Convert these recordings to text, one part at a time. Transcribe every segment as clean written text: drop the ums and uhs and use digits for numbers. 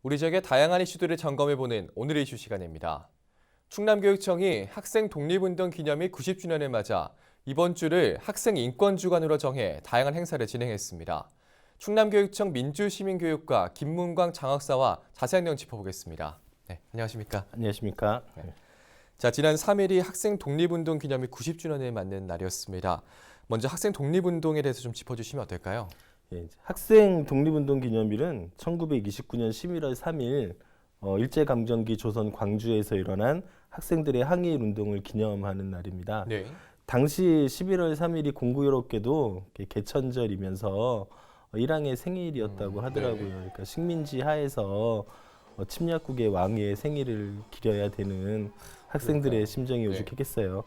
우리 지역의 다양한 이슈들을 점검해보는 오늘의 이슈 시간입니다. 충남교육청이 학생 독립운동 기념일 90주년을 맞아 이번 주를 학생 인권주간으로 정해 다양한 행사를 진행했습니다. 충남교육청 민주시민교육과 김문광 장학사와 자세한 내용 짚어보겠습니다. 네, 안녕하십니까? 안녕하십니까? 네. 자, 지난 3일이 학생 독립운동 기념일 90주년을 맞는 날이었습니다. 먼저 학생 독립운동에 대해서 좀 짚어주시면 어떨까요? 예, 학생 독립운동 기념일은 1929년 11월 3일 일제강점기 조선 광주에서 일어난 학생들의 항일 운동을 기념하는 날입니다. 네. 당시 11월 3일이 공교롭게도 개천절이면서 일왕의 생일이었다고 하더라고요. 네. 그러니까 식민지 하에서 침략국의 왕의 생일을 기려야 되는 학생들의 그러니까요. 심정이 네. 오죽했겠어요.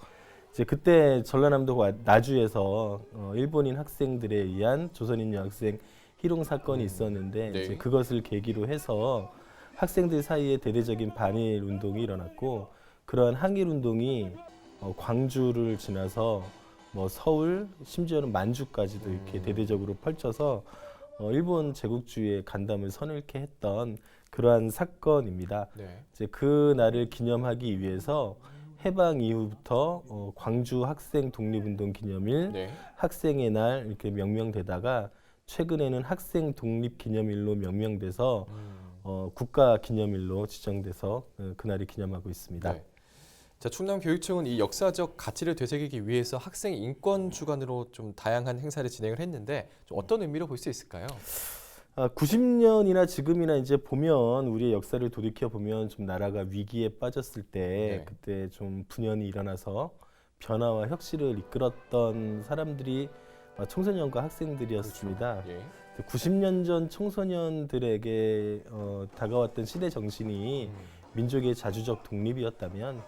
이제 그때 전라남도 나주에서 일본인 학생들에 의한 조선인 여학생 희롱 사건이 있었는데 네. 이제 그것을 계기로 해서 학생들 사이에 대대적인 반일 운동이 일어났고 그러한 항일 운동이 광주를 지나서 뭐 서울 심지어는 만주까지도 이렇게 대대적으로 펼쳐서 일본 제국주의의 간담을 서늘케 했던 그러한 사건입니다. 네. 이제 그 날을 기념하기 위해서 해방 이후부터 광주 학생 독립운동 기념일, 네. 학생의 날 이렇게 명명되다가 최근에는 학생 독립 기념일로 명명돼서 국가 기념일로 지정돼서 그날을 기념하고 있습니다. 네. 자, 충남교육청은 이 역사적 가치를 되새기기 위해서 학생 인권 주간으로 좀 다양한 행사를 진행을 했는데 좀 어떤 의미로 볼 수 있을까요? 90년이나 지금이나 이제 보면 우리의 역사를 돌이켜 보면 좀 나라가 위기에 빠졌을 때 네. 그때 좀 분연이 일어나서 변화와 혁신을 이끌었던 사람들이 청소년과 학생들이었습니다. 그렇죠. 예. 90년 전 청소년들에게 다가왔던 시대 정신이 민족의 자주적 독립이었다면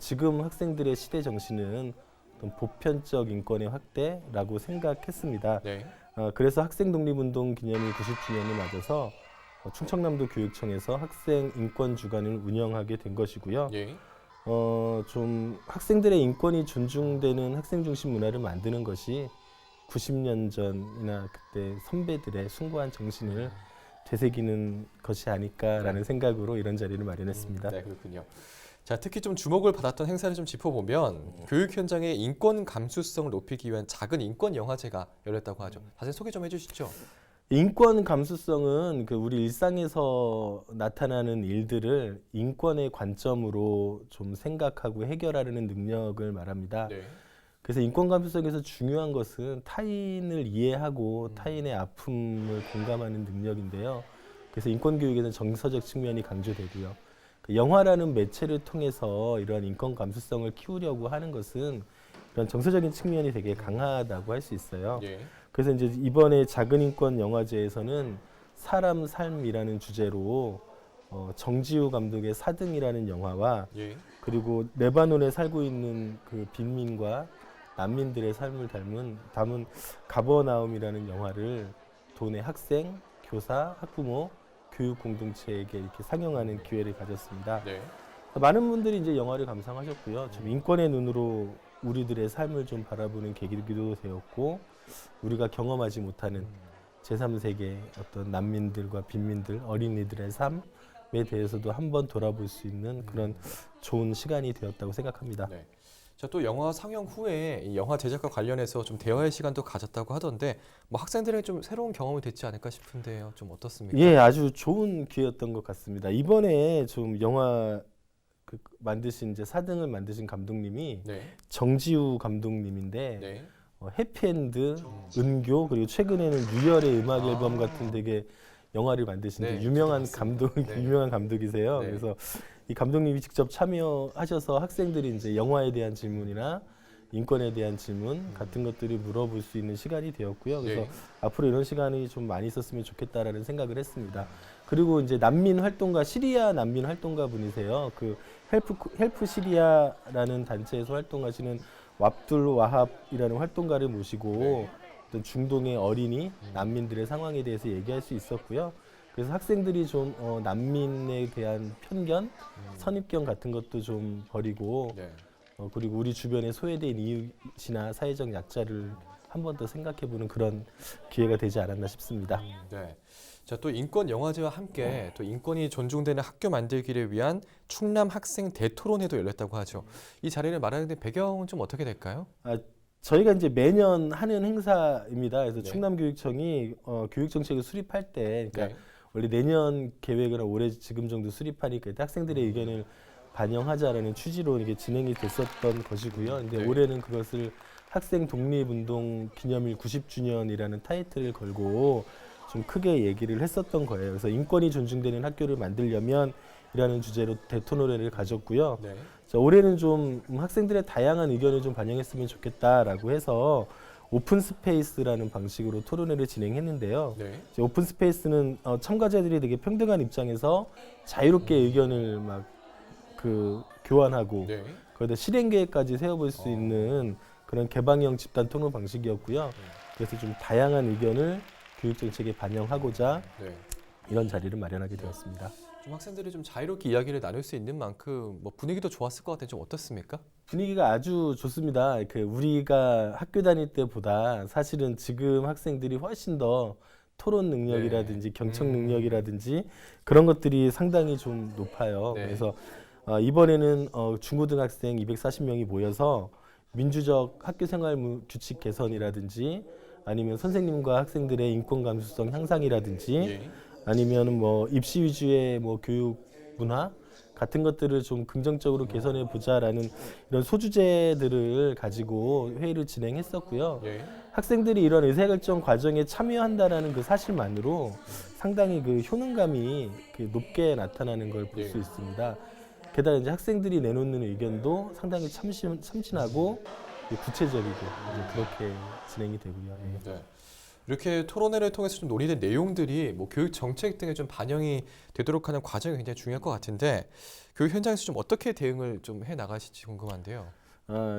지금 학생들의 시대 정신은 어떤 보편적 인권의 확대라고 생각했습니다. 네. 그래서 학생 독립운동 기념일 90주년을 맞아서 충청남도 교육청에서 학생 인권 주간을 운영하게 된 것이고요. 예. 좀 학생들의 인권이 존중되는 학생 중심 문화를 만드는 것이 90년 전이나 그때 선배들의 숭고한 정신을 되새기는 것이 아닐까라는 생각으로 이런 자리를 마련했습니다. 네, 그렇군요. 자, 특히 좀 주목을 받았던 행사를 좀 짚어보면 교육 현장의 인권 감수성을 높이기 위한 작은 인권 영화제가 열렸다고 하죠. 자세히 소개 좀 해주시죠. 인권 감수성은 그 우리 일상에서 나타나는 일들을 인권의 관점으로 좀 생각하고 해결하려는 능력을 말합니다. 네. 그래서 인권 감수성에서 중요한 것은 타인을 이해하고 타인의 아픔을 공감하는 능력인데요. 그래서 인권 교육에는 정서적 측면이 강조되고요. 그 영화라는 매체를 통해서 이러한 인권 감수성을 키우려고 하는 것은 그런 정서적인 측면이 되게 강하다고 할 수 있어요. 예. 그래서 이제 이번에 작은 인권 영화제에서는 사람 삶이라는 주제로 정지우 감독의 사등이라는 영화와 예. 그리고 레바논에 살고 있는 그 빈민과 난민들의 삶을 담은 가버나움이라는 영화를 도내 학생, 교사, 학부모, 교육 공동체에게 이렇게 상영하는 기회를 가졌습니다. 네. 많은 분들이 이제 영화를 감상하셨고요. 좀 인권의 눈으로 우리들의 삶을 좀 바라보는 계기도 되었고, 우리가 경험하지 못하는 제3세계 어떤 난민들과 빈민들, 어린이들의 삶에 대해서도 한번 돌아볼 수 있는 그런 좋은 시간이 되었다고 생각합니다. 네. 자, 또 영화 상영 후에 이 영화 제작과 관련해서 좀 대화의 시간도 가졌다고 하던데 뭐 학생들에게 좀 새로운 경험이 됐지 않을까 싶은데요. 좀 어떻습니까? 예, 아주 좋은 기회였던 것 같습니다. 이번에 좀 영화 만드신 이제 사등을 만드신 감독님이 네. 정지우 감독님인데 네. 해피엔드, 은교 그리고 최근에는 유열의 음악 앨범 같은 되게 영화를 만드신 네, 유명한 저도 감독 봤습니다. 네. 유명한 감독이세요. 네. 그래서 이 감독님이 직접 참여하셔서 학생들이 이제 영화에 대한 질문이나 인권에 대한 질문 같은 것들을 물어볼 수 있는 시간이 되었고요. 그래서 네. 앞으로 이런 시간이 좀 많이 있었으면 좋겠다라는 생각을 했습니다. 그리고 이제 난민 활동가 시리아 난민 활동가 분이세요. 그 헬프 시리아라는 단체에서 활동하시는 왑둘 와합이라는 활동가를 모시고 네. 어떤 중동의 어린이 난민들의 상황에 대해서 얘기할 수 있었고요. 그래서 학생들이 좀 난민에 대한 편견, 선입견 같은 것도 좀 버리고 네. 그리고 우리 주변에 소외된 이웃이나 사회적 약자를 한 번 더 생각해보는 그런 기회가 되지 않았나 싶습니다. 네. 자, 또 인권 영화제와 함께 또 인권이 존중되는 학교 만들기를 위한 충남 학생 대토론회도 열렸다고 하죠. 이 자리를 마련된 배경은 좀 어떻게 될까요? 저희가 이제 매년 하는 행사입니다. 그래서 네. 충남교육청이 교육 정책을 수립할 때, 그러니까 네. 원래 내년 계획을 올해 지금 정도 수립하니까 학생들의 의견을 반영하자라는 취지로 이게 진행이 됐었던 것이고요. 근데 네. 올해는 그것을 학생 독립운동 기념일 90주년이라는 타이틀을 걸고 좀 크게 얘기를 했었던 거예요. 그래서 인권이 존중되는 학교를 만들려면 이라는 주제로 대토론회를 가졌고요. 네. 자, 올해는 좀 학생들의 다양한 의견을 좀 반영했으면 좋겠다라고 해서 오픈 스페이스라는 방식으로 토론회를 진행했는데요. 네. 이제 오픈 스페이스는 참가자들이 되게 평등한 입장에서 자유롭게 의견을 막 교환하고 네. 거기다 실행 계획까지 세워볼 수 있는 그런 개방형 집단 토론 방식이었고요. 그래서 좀 다양한 의견을 교육 정책에 반영하고자 네. 이런 자리를 마련하게 되었습니다. 좀 학생들이 좀 자유롭게 이야기를 나눌 수 있는 만큼 뭐 분위기도 좋았을 것 같아요. 좀 어떻습니까? 분위기가 아주 좋습니다. 우리가 학교 다닐 때보다 사실은 지금 학생들이 훨씬 더 토론 능력이라든지 경청 능력이라든지 그런 것들이 상당히 좀 높아요. 네. 그래서 이번에는 중고등학생 240명이 모여서 민주적 학교 생활 규칙 개선이라든지 아니면 선생님과 학생들의 인권 감수성 향상이라든지 예. 아니면 뭐 입시 위주의 뭐 교육 문화 같은 것들을 좀 긍정적으로 개선해 보자라는 이런 소주제들을 가지고 회의를 진행했었고요. 예. 학생들이 이런 의사결정 과정에 참여한다라는 그 사실만으로 상당히 그 효능감이 높게 나타나는 걸 볼 수 예. 있습니다. 게다가 이제 학생들이 내놓는 의견도 상당히 참신하고 구체적이고 이제 그렇게 진행이 되고요. 예. 네. 이렇게 토론회를 통해서 좀 논의된 내용들이 뭐 교육 정책 등에 좀 반영이 되도록 하는 과정이 굉장히 중요할 것 같은데 교육 현장에서 좀 어떻게 대응을 좀 해 나가실지 궁금한데요.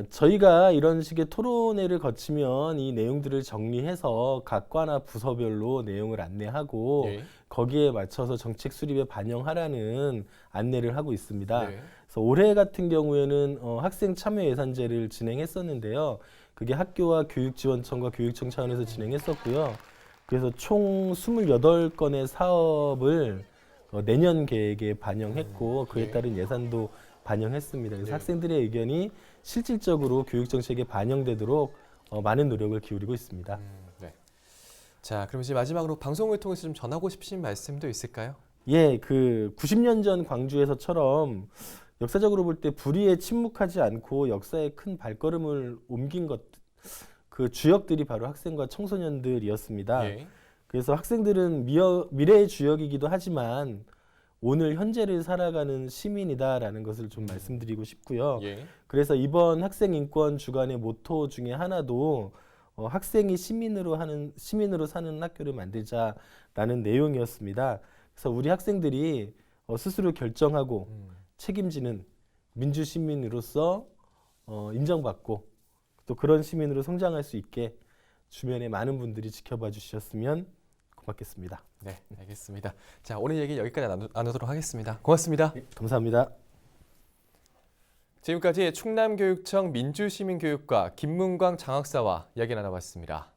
저희가 이런 식의 토론회를 거치면 이 내용들을 정리해서 각 과나 부서별로 내용을 안내하고 예. 거기에 맞춰서 정책 수립에 반영하라는 안내를 하고 있습니다. 네. 그래서 올해 같은 경우에는 학생 참여 예산제를 진행했었는데요. 그게 학교와 교육지원청과 교육청 차원에서 진행했었고요. 그래서 총 28건의 사업을 내년 계획에 반영했고 그에 따른 예산도 반영했습니다. 그래서 네. 학생들의 의견이 실질적으로 교육 정책에 반영되도록 많은 노력을 기울이고 있습니다. 네. 자, 그럼 이제 마지막으로 방송을 통해서 좀 전하고 싶으신 말씀도 있을까요? 예, 90년 전 광주에서처럼 역사적으로 볼 때 불의에 침묵하지 않고 역사에 큰 발걸음을 옮긴 그 주역들이 바로 학생과 청소년들이었습니다. 예. 그래서 학생들은 미래의 주역이기도 하지만 오늘 현재를 살아가는 시민이다라는 것을 좀 말씀드리고 싶고요. 예. 그래서 이번 학생 인권 주간의 모토 중에 하나도 학생이 시민으로 사는 학교를 만들자라는 내용이었습니다. 그래서 우리 학생들이 스스로 결정하고 책임지는 민주 시민으로서 인정받고 또 그런 시민으로 성장할 수 있게 주변에 많은 분들이 지켜봐 주셨으면 고맙겠습니다. 네, 알겠습니다. 자, 오늘 얘기 여기까지 나누도록 하겠습니다. 고맙습니다. 네, 감사합니다. 지금까지 충남교육청 민주시민교육과 김문광 장학사와 이야기 나눠봤습니다.